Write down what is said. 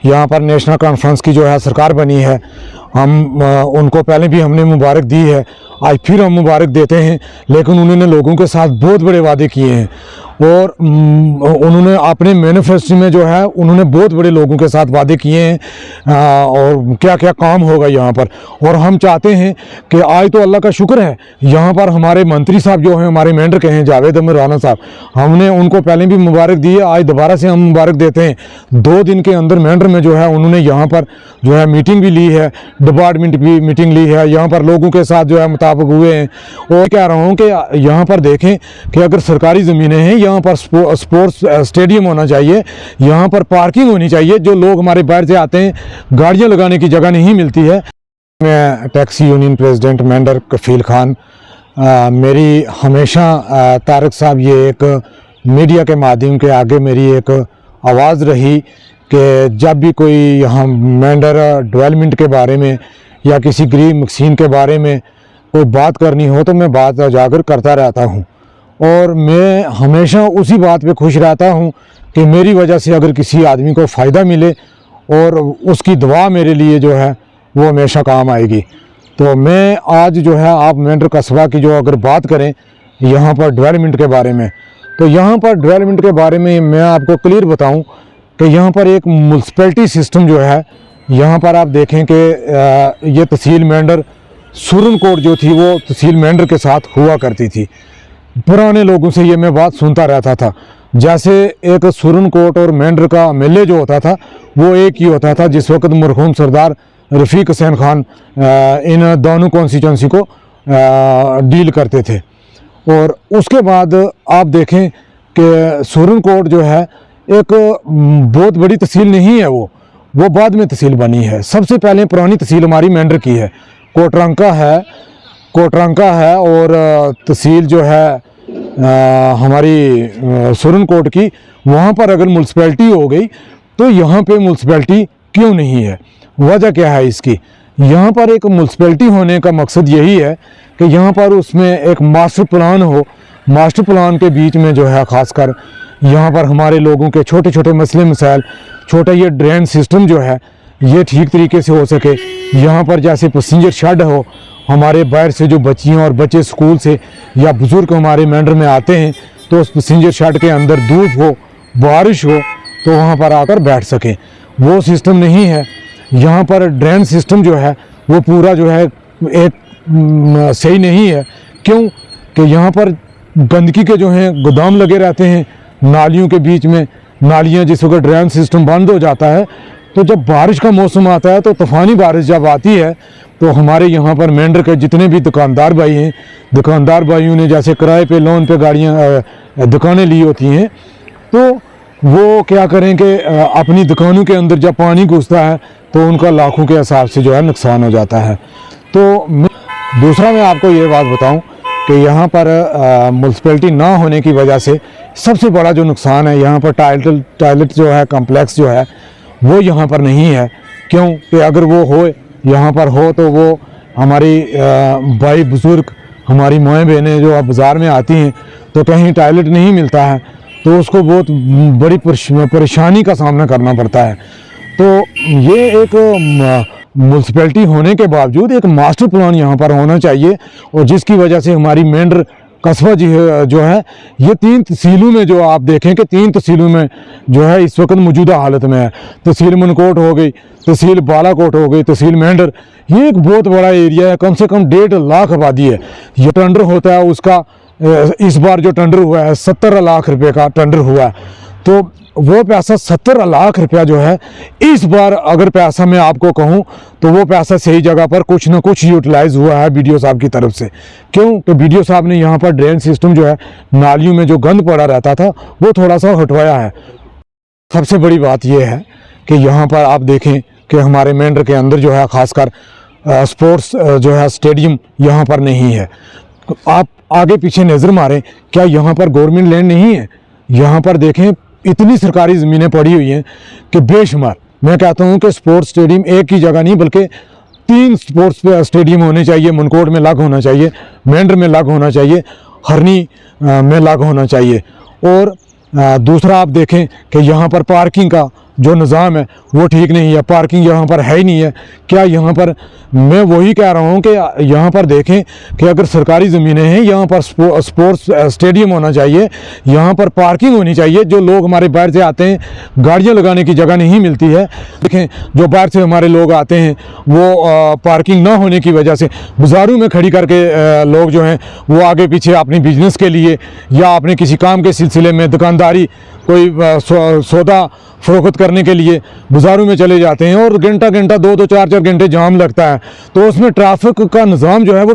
यहाँ पर national conference की जो है सरकार बनी है। हम उनको पहले भी हमने मुबारक दी है, आज फिर हम मुबारक देते हैं। लेकिन उन्होंने लोगों के साथ बहुत बड़े वादे किए हैं और उन्होंने अपने मैनिफेस्टो में जो है उन्होंने बहुत बड़े लोगों के साथ वादे किए हैं और क्या क्या काम होगा यहाँ पर। और हम चाहते हैं कि आज तो अल्लाह का शुक्र है, यहाँ पर हमारे मंत्री साहब जो हैं, हमारे मेंढर के हैं जावेद अहमद राना साहब, हमने उनको पहले भी मुबारक दी है, आज दोबारा से हम मुबारक देते हैं। 2 दिन के अंदर मेंढर में जो है उन्होंने यहाँ पर जो है मीटिंग भी ली है, डिपार्टमेंट भी मीटिंग ली है, यहाँ पर लोगों के साथ जो है मुताबिक हुए हैं। और कह रहा हूँ कि यहाँ पर देखें कि अगर सरकारी ज़मीनें हैं, यहाँ पर स्पोर्ट्स स्टेडियम होना चाहिए, यहाँ पर पार्किंग होनी चाहिए। जो लोग हमारे बाहर से आते हैं, गाड़ियाँ लगाने की जगह नहीं मिलती है। मैं टैक्सी यूनियन प्रेसिडेंट मेंढर कफील खान, मेरी हमेशा तारक साहब ये एक मीडिया के माध्यम के आगे मेरी एक आवाज़ रही कि जब भी कोई यहाँ मेंढर डेवलपमेंट के बारे में या किसी गरीब मकसीन के बारे में कोई बात करनी हो तो मैं बात उजागर करता रहता हूँ। और मैं हमेशा उसी बात पे खुश रहता हूँ कि मेरी वजह से अगर किसी आदमी को फ़ायदा मिले और उसकी दुआ मेरे लिए जो है वो हमेशा काम आएगी। तो मैं आज जो है आप मेंढर कस्बा की जो अगर बात करें यहाँ पर डेवलपमेंट के बारे में, तो यहाँ पर डेवलपमेंट के बारे में मैं आपको क्लियर बताऊँ कि यहाँ पर एक म्यूनसिपैलिटी सिस्टम जो है, यहाँ पर आप देखें कि ये तहसील मेंढर सुरनकोट जो थी वो तहसील मेंढर के साथ हुआ करती थी। पुराने लोगों से ये मैं बात सुनता रहता था, जैसे एक सुरनकोट और मेंढर का एमएलए जो होता था वो एक ही होता था, जिस वक्त मरहूम सरदार रफ़ीक हुसैन खान इन दोनों कॉन्स्टिट्यूंसी को डील करते थे। और उसके बाद आप देखें कि सुरनकोट जो है एक बहुत बड़ी तहसील नहीं है, वो बाद में तहसील बनी है। सबसे पहले पुरानी तहसील हमारी मेंढर की है, कोटरंका है और तहसील जो है हमारी सुरनकोट की, वहाँ पर अगर म्यूनसिपैलिटी हो गई तो यहाँ पे म्यूनसिपैलिटी क्यों नहीं है? वजह क्या है इसकी? यहाँ पर एक म्यूनसिपैलिटी होने का मकसद यही है कि यहाँ पर उसमें एक मास्टर प्लान हो। मास्टर प्लान के बीच में जो है ख़ासकर यहाँ पर हमारे लोगों के छोटे छोटे मसले मसाइल, छोटा ये ड्रेन सिस्टम जो है ये ठीक तरीके से हो सके। यहाँ पर जैसे पैसेंजर शेड हो, हमारे बाहर से जो बच्चियाँ और बच्चे स्कूल से या बुज़ुर्ग हमारे मेंढर में आते हैं तो उस पैसेंजर शेड के अंदर धूप हो, बारिश हो तो वहाँ पर आकर बैठ सकें, वो सिस्टम नहीं है। यहाँ पर ड्रेन सिस्टम जो है वो पूरा जो है एक सही नहीं है। क्यों कि यहाँ पर गंदगी के जो हैं गोदाम लगे रहते हैं नालियों के बीच में। नालियाँ जिस वक्त ड्रेन सिस्टम बंद हो जाता है तो जब बारिश का मौसम आता है तो तूफ़ानी बारिश जब आती है तो हमारे यहाँ पर मेंढर के जितने भी दुकानदार भाई हैं, दुकानदार भाइयों ने जैसे किराए पे लोन पे गाड़ियाँ दुकानें ली होती हैं तो वो क्या करें कि अपनी दुकानों के अंदर जब पानी घुसता है तो उनका लाखों के हिसाब से जो है नुकसान हो जाता है। तो दूसरा मैं आपको ये बात बताऊं कि यहाँ पर म्यूनसिपैलिटी ना होने की वजह से सबसे बड़ा जो नुकसान है, यहाँ पर टॉयलेट जो है कम्प्लेक्स जो है वो यहाँ पर नहीं है। क्यों कि अगर वो हो यहाँ पर हो तो वो हमारी भाई बुज़ुर्ग, हमारी माएँ बहनें जो अब बाज़ार में आती हैं तो कहीं टॉयलेट नहीं मिलता है तो उसको बहुत बड़ी परेशानी का सामना करना पड़ता है। तो ये एक म्यूनसिपैलिटी होने के बावजूद एक मास्टर प्लान यहाँ पर होना चाहिए और जिसकी वजह से हमारी मेंढर कस्बा जो है ये 3 तहसीलों में जो आप देखें कि 3 तहसीलों में जो है इस वक्त मौजूदा हालत में है। तहसील मनकोट हो गई, तहसील बालाकोट हो गई, तहसील मेंढर, ये एक बहुत बड़ा एरिया है, कम से कम 1.5 लाख आबादी है। ये टेंडर होता है उसका, इस बार जो टेंडर हुआ है 70 लाख रुपए का टेंडर हुआ है। तो वो पैसा 70 लाख रुपया जो है इस बार अगर पैसा मैं आपको कहूँ तो वो पैसा सही जगह पर कुछ ना कुछ यूटिलाइज हुआ है बीडीओ साहब की तरफ से। क्यों कि बीडीओ साहब ने यहाँ पर ड्रेन सिस्टम जो है, नालियों में जो गंद पड़ा रहता था वो थोड़ा सा हटवाया है। सबसे बड़ी बात यह है कि यहाँ पर आप देखें कि हमारे मेंढर के अंदर जो है ख़ासकर स्पोर्ट्स जो है स्टेडियम यहाँ पर नहीं है। आप आगे पीछे नज़र मारें, क्या यहाँ पर गवर्नमेंट लैंड नहीं है? यहाँ पर देखें इतनी सरकारी ज़मीनें पड़ी हुई हैं कि बेशुमार। मैं कहता हूँ कि स्पोर्ट्स स्टेडियम एक ही जगह नहीं बल्कि 3 स्पोर्ट्स स्टेडियम होने चाहिए। मनकोट में अलग होना चाहिए, मेंढर में अलग होना चाहिए, हरनी में अलग होना चाहिए। और दूसरा आप देखें कि यहाँ पर पार्किंग का जो निज़ाम है वो ठीक नहीं है, पार्किंग यहाँ पर है ही नहीं है। क्या यहाँ पर, मैं वही कह रहा हूँ कि यहाँ पर देखें कि अगर सरकारी ज़मीनें हैं यहाँ पर स्पोर्ट्स स्टेडियम होना चाहिए, यहाँ पर पार्किंग होनी चाहिए। जो लोग हमारे बाहर से आते हैं गाड़ियाँ लगाने की जगह नहीं मिलती है। देखें जो बाहर से हमारे लोग आते हैं वो पार्किंग ना होने की वजह से बाज़ारों में खड़ी करके लोग जो हैं वो आगे पीछे अपनी बिजनेस के लिए या अपने किसी काम के सिलसिले में, दुकानदारी, कोई सौदा फ़रोख्त करने के लिए बाज़ारों में चले जाते हैं और घंटा घंटा 2-2 4-4 घंटे जाम लगता है। तो उसमें ट्रैफिक का निज़ाम जो है वो